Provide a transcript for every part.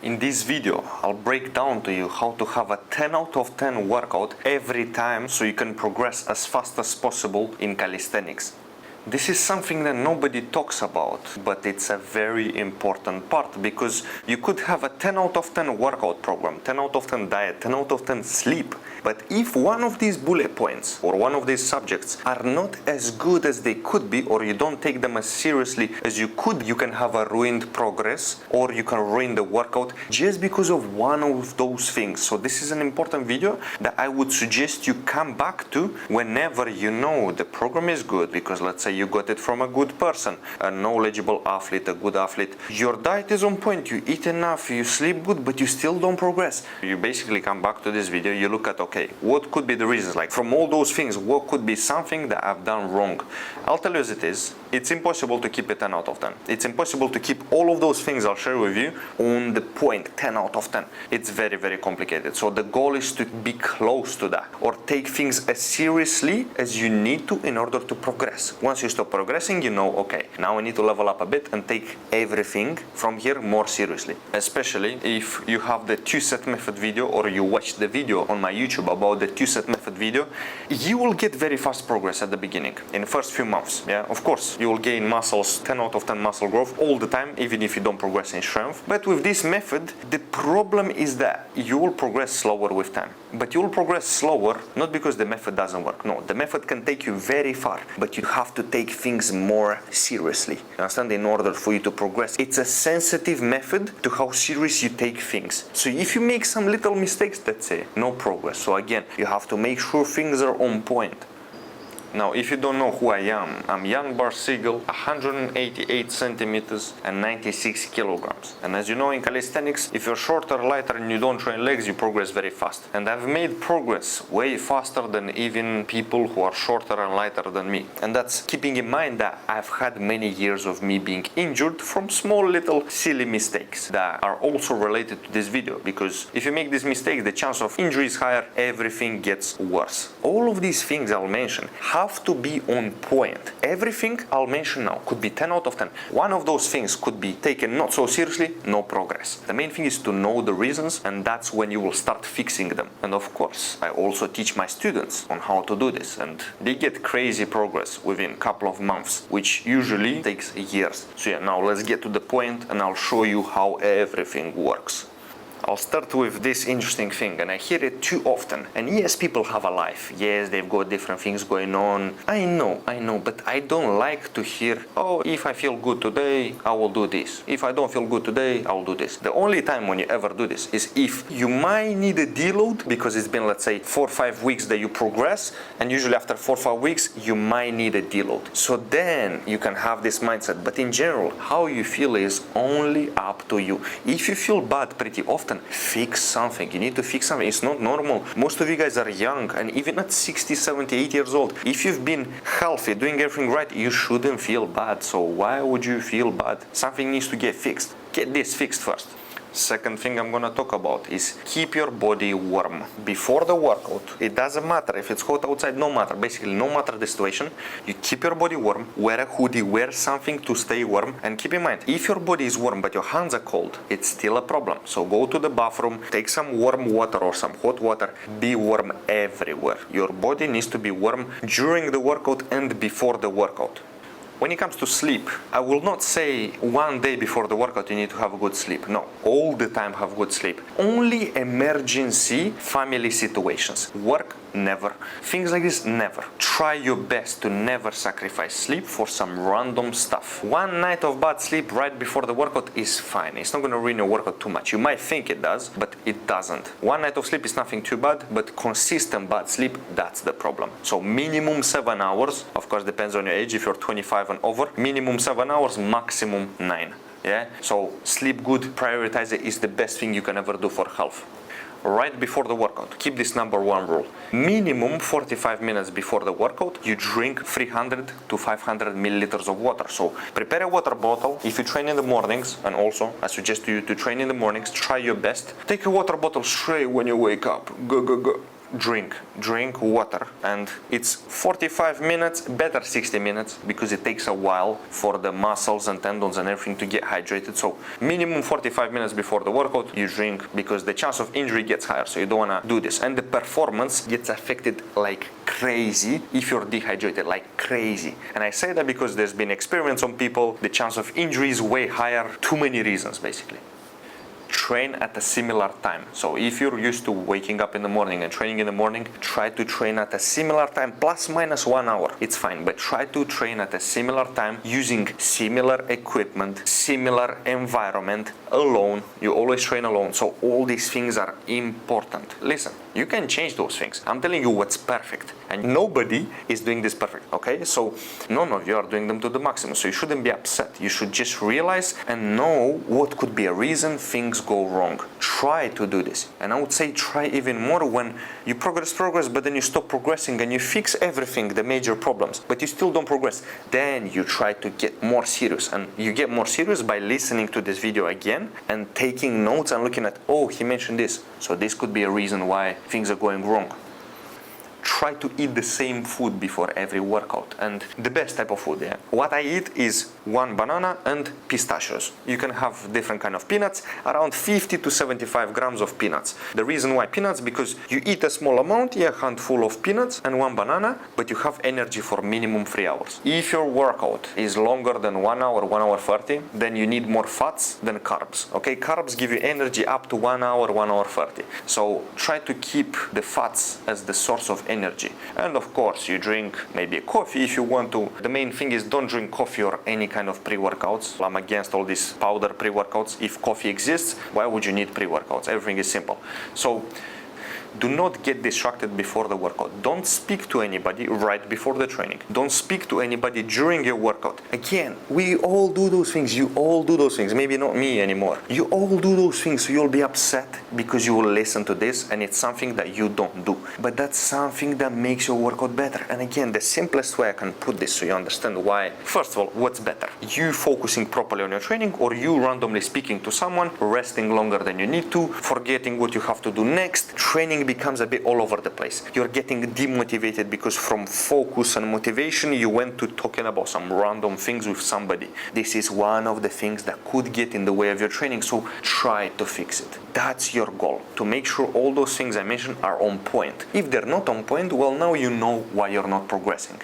In this video, I'll break down to you how to have a 10 out of 10 workout every time so you can progress as fast as possible in calisthenics. This is something that nobody talks about, but it's a very important part because you could have a 10 out of 10 workout program, 10 out of 10 diet, 10 out of 10 sleep. But if one of these bullet points or one of these subjects are not as good as they could be, or you don't take them as seriously as you could, you can have a ruined progress or you can ruin the workout just because of one of those things. So this is an important video that I would suggest you come back to whenever you know the program is good, because let's say you got it from a good person, a knowledgeable athlete, a good athlete. Your diet is on point, you eat enough, you sleep good, but you still don't progress. You basically come back to this video, you look at, okay, what could be the reasons? Like from all those things, what could be something that I've done wrong? I'll tell you as it is, it's impossible to keep a 10 out of 10. It's impossible to keep all of those things I'll share with you on the point, 10 out of 10. It's very, very complicated. So the goal is to be close to that, or take things as seriously as you need to in order to progress. Once you stop progressing, you know, okay, now I need to level up a bit and take everything from here more seriously. Especially if you have the 2-set method video, or you watch the video on my YouTube about the 2-set method video, you will get very fast progress at the beginning, in the first few months. Yeah, of course, you will gain muscles, 10 out of 10 muscle growth all the time, even if you don't progress in strength. But with this method, the problem is that you will progress slower with time. But you will progress slower, not because the method doesn't work. No, the method can take you very far, but you have to take things more seriously. You understand? In order for you to progress. It's a sensitive method to how serious you take things. So if you make some little mistakes, that's it, no progress. So again, you have to make sure things are on point. Now, if you don't know who I am, I'm Jan Barsigel, 188 centimeters and 96 kilograms. And as you know, in calisthenics, if you're shorter, lighter, and you don't train legs, you progress very fast. And I've made progress way faster than even people who are shorter and lighter than me. And that's keeping in mind that I've had many years of me being injured from small little silly mistakes that are also related to this video. Because if you make these mistakes, the chance of injury is higher, everything gets worse. All of these things I'll mention have to be on point. Everything I'll mention now could be 10 out of 10. One of those things could be taken not so seriously, no progress. The main thing is to know the reasons, and that's when you will start fixing them. And of course, I also teach my students on how to do this, and they get crazy progress within a couple of months, which usually takes years. So yeah, now let's get to the point and I'll show you how everything works. I'll start with this interesting thing, and I hear it too often. And yes, people have a life. Yes, they've got different things going on. I know, but I don't like to hear, oh, if I feel good today, I will do this. If I don't feel good today, I will do this. The only time when you ever do this is if you might need a deload because it's been, let's say, 4 or 5 weeks that you progress, and usually after 4 or 5 weeks, you might need a deload. So then you can have this mindset. But in general, how you feel is only up to you. If you feel bad pretty often, fix something. You need to fix something. It's not normal. Most of you guys are young, and even at 60, 70, 80 years old, if you've been healthy, doing everything right, you shouldn't feel bad. So why would you feel bad? Something needs to get fixed. Get this fixed first. Second thing I'm gonna talk about is keep your body warm. Before the workout, it doesn't matter if it's hot outside, no matter. Basically, no matter the situation, you keep your body warm, wear a hoodie, wear something to stay warm. And keep in mind, if your body is warm but your hands are cold, it's still a problem. So go to the bathroom, take some warm water or some hot water, be warm everywhere. Your body needs to be warm during the workout and before the workout. When it comes to sleep, I will not say one day before the workout you need to have a good sleep. No, all the time have good sleep. Only emergency family situations. Work, never. Things like this, never. Try your best to never sacrifice sleep for some random stuff. One night of bad sleep right before the workout is fine. It's not going to ruin your workout too much. You might think it does, but it doesn't. One night of sleep is nothing too bad, but consistent bad sleep, that's the problem. So minimum 7 hours, of course depends on your age. If you're 25 and over, minimum 7 hours, maximum 9. Yeah, so sleep good, prioritize it, is the best thing you can ever do for health. Right before the workout, keep this number one rule. Minimum 45 minutes before the workout, you drink 300 to 500 milliliters of water. So prepare a water bottle. If you train in the mornings, and also I suggest you to train in the mornings, try your best. Take a water bottle straight when you wake up. Go. drink water, and it's 45 minutes, better 60 minutes, because it takes a while for the muscles and tendons and everything to get hydrated. So minimum 45 minutes before the workout you drink, because the chance of injury gets higher, so you don't want to do this. And the performance gets affected like crazy if you're dehydrated, like crazy. And I say that because there's been experiments on people, the chance of injury is way higher. Too many reasons, basically. Train at a similar time. So if you're used to waking up in the morning and training in the morning, try to train at a similar time, plus minus 1 hour. It's fine, but try to train at a similar time using similar equipment, similar environment, alone. You always train alone. So all these things are important. Listen, you can change those things. I'm telling you what's perfect. And nobody is doing this perfect, okay? So none of you are doing them to the maximum. So you shouldn't be upset. You should just realize and know what could be a reason things go wrong. Try to do this. And I would say try even more when you progress, but then you stop progressing and you fix everything, the major problems, but you still don't progress. Then you try to get more serious. And you get more serious by listening to this video again and taking notes and looking at, oh, he mentioned this. So this could be a reason why things are going wrong. Try to eat the same food before every workout, and the best type of food. Yeah, what I eat is 1 banana and pistachios. You can have different kind of peanuts, around 50 to 75 grams of peanuts. The reason why peanuts, because you eat a small amount, a handful of peanuts and 1 banana, but you have energy for minimum 3 hours. If your workout is longer than 1 hour, 1 hour 30, then you need more fats than carbs. Okay, carbs give you energy up to 1 hour, 1 hour 30. So try to keep the fats as the source of energy. And of course you drink maybe a coffee if you want to. The main thing is don't drink coffee or any kind of pre-workouts. I'm against all these powder pre-workouts. If coffee exists, why would you need pre-workouts? Everything is simple. So do not get distracted before the workout. Don't speak to anybody right before the training. Don't speak to anybody during your workout. Again, we all do those things. You all do those things. Maybe not me anymore. You all do those things. So you'll be upset because you will listen to this and it's something that you don't do. But that's something that makes your workout better. And again, the simplest way I can put this so you understand why. First of all, what's better? You focusing properly on your training, or you randomly speaking to someone, resting longer than you need to, forgetting what you have to do next. Training becomes a bit all over the place. You're getting demotivated because from focus and motivation you went to talking about some random things with somebody. This is one of the things that could get in the way of your training, so try to fix it. That's your goal, to make sure all those things I mentioned are on point. If they're not on point, well, now you know why you're not progressing.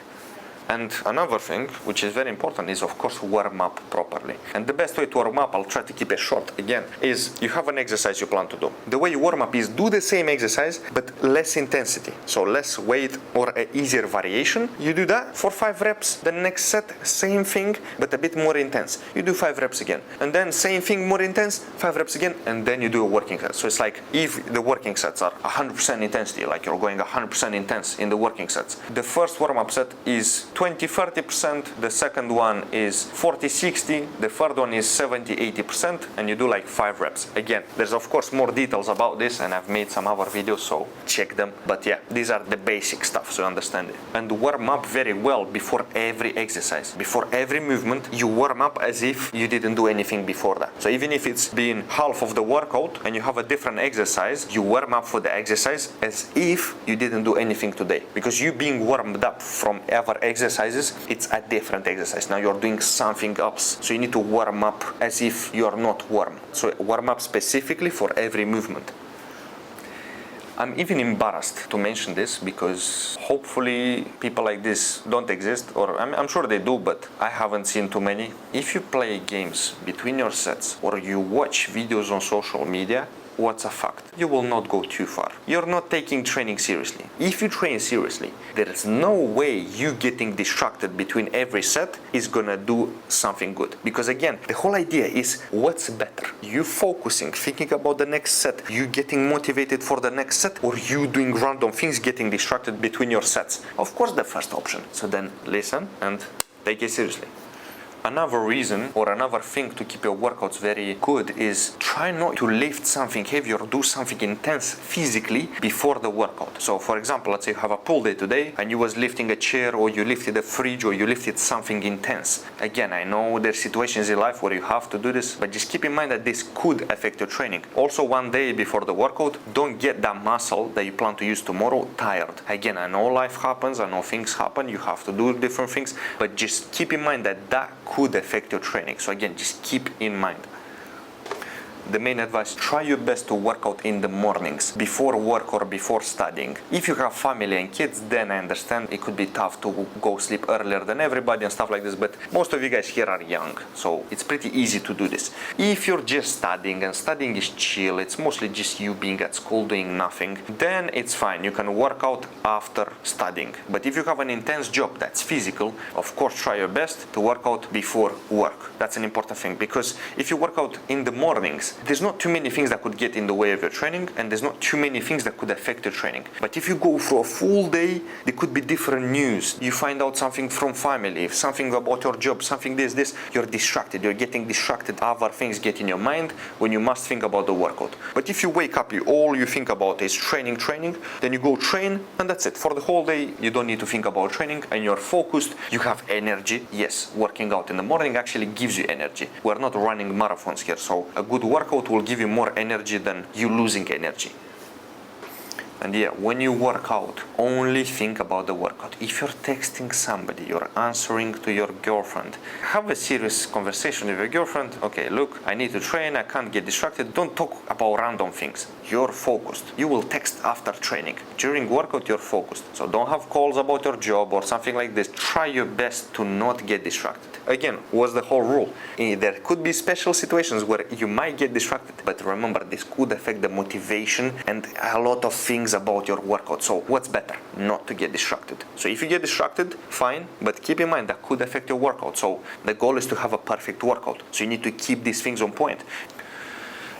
And another thing, which is very important, is of course warm up properly. And the best way to warm up, I'll try to keep it short again, is you have an exercise you plan to do. The way you warm up is do the same exercise, but less intensity. So less weight or an easier variation. You do that for 5 reps. The next set, same thing, but a bit more intense. You do 5 reps again. And then same thing, more intense, 5 reps again, and then you do a working set. So it's like if the working sets are 100% intensity, like you're going 100% intense in the working sets. The first warm up set is 20-30%, the second one is 40-60%, the third one is 70-80%, and you do like 5 reps. Again, there's of course more details about this, and I've made some other videos, so check them. But yeah, these are the basic stuff, so you understand it. And warm up very well before every exercise. Before every movement, you warm up as if you didn't do anything before that. So even if it's been half of the workout and you have a different exercise, you warm up for the exercise as if you didn't do anything today. Because you being warmed up from other exercises, it's a different exercise. Now you're doing something else. So you need to warm up as if you're not warm. So warm up specifically for every movement. I'm even embarrassed to mention this because hopefully people like this don't exist, or I'm sure they do, but I haven't seen too many. If you play games between your sets or you watch videos on social media, what's a fact? You will not go too far. You're not taking training seriously. If you train seriously, there is no way you getting distracted between every set is gonna do something good. Because again, the whole idea is what's better? You focusing, thinking about the next set, you getting motivated for the next set, or you doing random things, getting distracted between your sets? Of course, the first option. So then listen and take it seriously. Another reason or another thing to keep your workouts very good is try not to lift something heavy or do something intense physically before the workout. So for example, let's say you have a pull day today and you was lifting a chair or you lifted a fridge or you lifted something intense. Again, I know there's situations in life where you have to do this, but just keep in mind that this could affect your training. Also, one day before the workout, don't get that muscle that you plan to use tomorrow tired. Again, I know life happens, I know things happen, you have to do different things, but just keep in mind that that could affect your training. So again, just keep in mind. The main advice, try your best to work out in the mornings before work or before studying. If you have family and kids, then I understand it could be tough to go sleep earlier than everybody and stuff like this, but most of you guys here are young, so it's pretty easy to do this. If you're just studying and studying is chill, it's mostly just you being at school doing nothing, then it's fine. You can work out after studying. But if you have an intense job that's physical, of course try your best to work out before work. That's an important thing, because if you work out in the mornings, there's not too many things that could get in the way of your training, and there's not too many things that could affect your training. But if you go for a full day, there could be different news. You find out something from family, something about your job, something this, you're distracted. You're getting distracted. Other things get in your mind when you must think about the workout. But if you wake up, all you think about is training, then you go train, and that's it. For the whole day, you don't need to think about training, and you're focused. You have energy. Yes, working out in the morning actually gives you energy. We're not running marathons here, so a good workout will give you more energy than you losing energy. And yeah, when you work out, only think about the workout. If you're texting somebody, you're answering to your girlfriend, have a serious conversation with your girlfriend. Okay, look, I need to train, I can't get distracted. Don't talk about random things. You're focused. You will text after training. During workout, you're focused. So don't have calls about your job or something like this. Try your best to not get distracted. Again, what's the whole rule? There could be special situations where you might get distracted, but remember, this could affect the motivation and a lot of things about your workout. So what's better? Not to get distracted. So if you get distracted, fine, but keep in mind that could affect your workout. So the goal is to have a perfect workout. So you need to keep these things on point.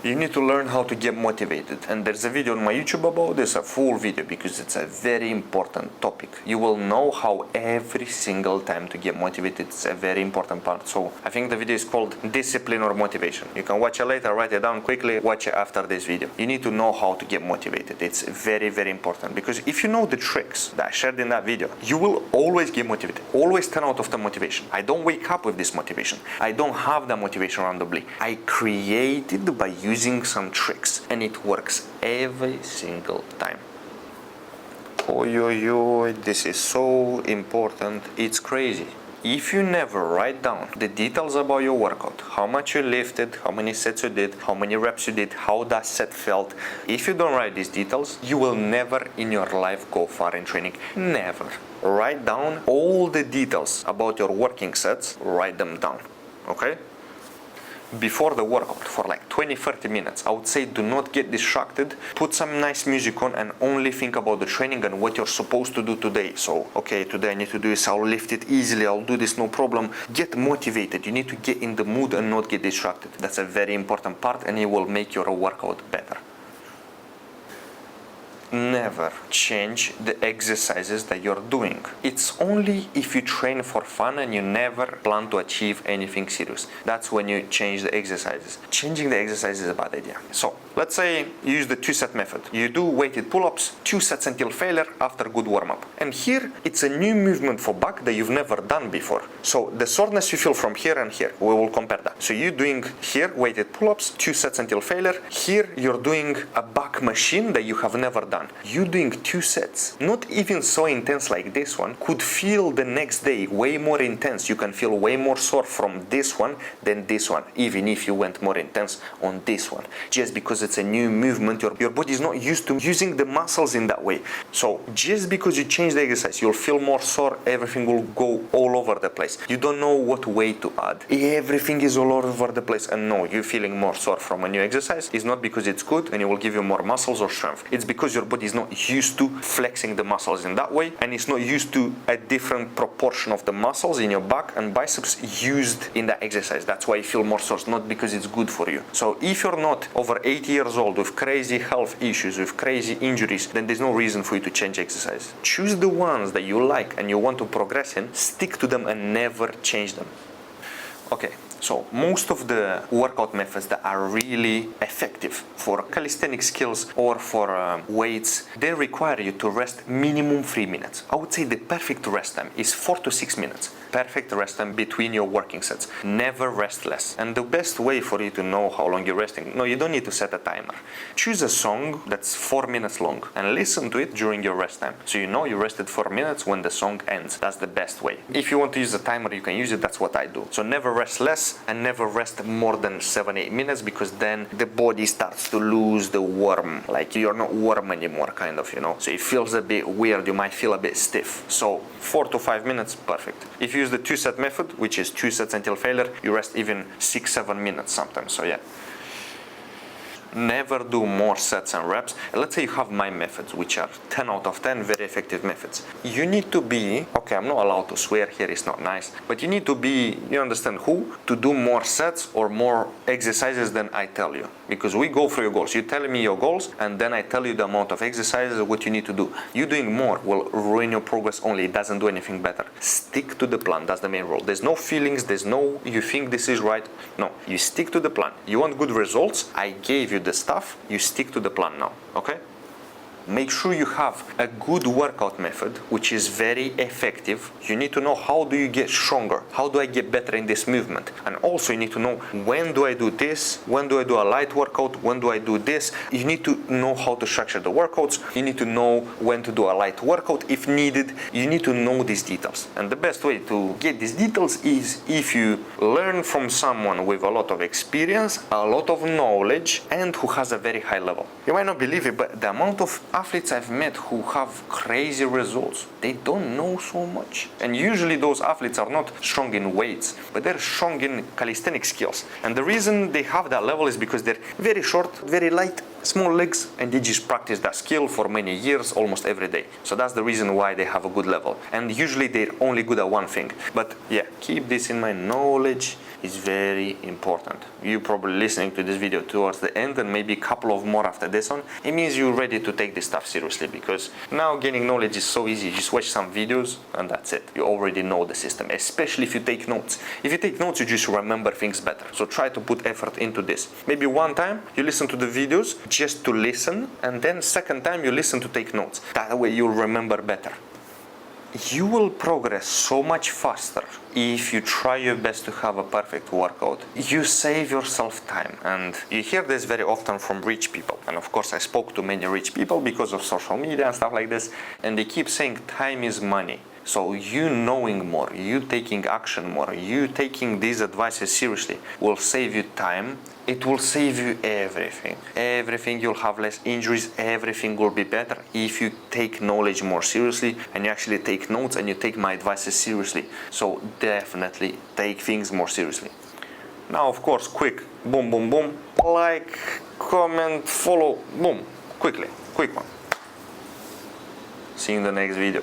You need to learn how to get motivated, and there's a video on my YouTube about this, a full video, because it's a very important topic. You will know how every single time to get motivated. It's a very important part. So I think the video is called Discipline or Motivation. You can watch it later, write it down quickly, watch it after this video. You need to know how to get motivated. It's very, very important, because if you know the tricks that I shared in that video, you will always get motivated, always 10 out of 10 motivation. I don't wake up with this motivation. I don't have that motivation randomly. I created by using some tricks, and it works every single time. This is so important, it's crazy. If you never write down the details about your workout, how much you lifted, how many sets you did, how many reps you did, how that set felt, if you don't write these details, you will never in your life go far in training. Never. Write down all the details about your working sets, write them down, okay? Before the workout, for like 20-30 minutes, I would say do not get distracted. Put some nice music on and only think about the training and what you're supposed to do today. So, okay, today I need to do this, I'll lift it easily, I'll do this, no problem. Get motivated. You need to get in the mood and not get distracted. That's a very important part, and it will make your workout better. Never change the exercises that you're doing. It's only if you train for fun and you never plan to achieve anything serious. That's when you change the exercises. Changing the exercise is a bad idea. So let's say you use the 2-set method. You do weighted pull-ups, 2 sets until failure after good warm-up. And here it's a new movement for back that you've never done before. So the soreness you feel from here and here, we will compare that. So you're doing here weighted pull-ups, 2 sets until failure. Here you're doing a back machine that you have never done. You doing 2 sets, not even so intense like this one, could feel the next day way more intense. You can feel way more sore from this one than this one, even if you went more intense on this one. Just because it's a new movement, your body is not used to using the muscles in that way. So just because you change the exercise, you'll feel more sore, everything will go all over the place. You don't know what weight to add. Everything is all over the place, and no, you're feeling more sore from a new exercise. It's not because it's good and it will give you more muscles or strength. It's because your body is not used to flexing the muscles in that way, and it's not used to a different proportion of the muscles in your back and biceps used in that exercise. That's why you feel more sore, not because it's good for you. So if you're not over 80 years old with crazy health issues, with crazy injuries, then there's no reason for you to change exercise. Choose the ones that you like and you want to progress in, stick to them and never change them. Okay, so most of the workout methods that are really effective for calisthenic skills or for weights, they require you to rest minimum 3 minutes. I would say the perfect rest time is 4 to 6 minutes. Perfect rest time between your working sets. Never rest less. And the best way for you to know how long you're resting, no, you don't need to set a timer. Choose a song that's 4 minutes long and listen to it during your rest time. So you know you rested 4 minutes when the song ends. That's the best way. If you want to use a timer, you can use it. That's what I do. So never rest less and never rest more than 7-8 minutes, because then the body starts to lose the warm. Like you're not warm anymore, kind of, you know. So it feels a bit weird. You might feel a bit stiff. So 4 to 5 minutes, perfect. If you use the 2-set method, which is 2 sets until failure, you rest even 6-7 minutes sometimes. So yeah. Never do more sets and reps. Let's say you have my methods, which are 10 out of 10 very effective methods. You need to be, okay, I'm not allowed to swear here, it's not nice, but you need to be, you understand who, to do more sets or more exercises than I tell you. Because we go through your goals. You tell me your goals, and then I tell you the amount of exercises, what you need to do. You doing more will ruin your progress only. It doesn't do anything better. Stick to the plan. That's the main rule. There's no feelings. There's no, you think this is right. No, you stick to the plan. You want good results? I gave you the stuff. You stick to the plan now. Okay? Make sure you have a good workout method, which is very effective. You need to know, how do you get stronger? How do I get better in this movement? And also you need to know, when do I do this? When do I do a light workout? When do I do this? You need to know how to structure the workouts. You need to know when to do a light workout if needed. You need to know these details. And the best way to get these details is if you learn from someone with a lot of experience, a lot of knowledge, and who has a very high level. You might not believe it, but the amount of athletes I've met who have crazy results, they don't know so much. And usually those athletes are not strong in weights, but they're strong in calisthenic skills. And the reason they have that level is because they're very short, very light, small legs, and they just practice that skill for many years, almost every day. So that's the reason why they have a good level. And usually they're only good at one thing. But yeah, keep this in mind. Knowledge is very important. You probably listening to this video towards the end, and maybe a couple of more after this one. It means you're ready to take this stuff seriously, because now gaining knowledge is so easy. You just watch some videos and that's it. You already know the system, especially if you take notes. If you take notes, you just remember things better. So try to put effort into this. Maybe one time you listen to the videos just to listen, and then second time you listen to take notes. That way you'll remember better. You will progress so much faster if you try your best to have a perfect workout. You save yourself time, and you hear this very often from rich people. And of course I spoke to many rich people because of social media and stuff like this, and they keep saying time is money. So you knowing more, you taking action more, you taking these advices seriously will save you time. It will save you everything. Everything, you'll have less injuries, everything will be better if you take knowledge more seriously and you actually take notes and you take my advices seriously. So definitely take things more seriously. Now, of course, quick, boom, boom, boom, like, comment, follow, boom, quickly, quick one. See you in the next video.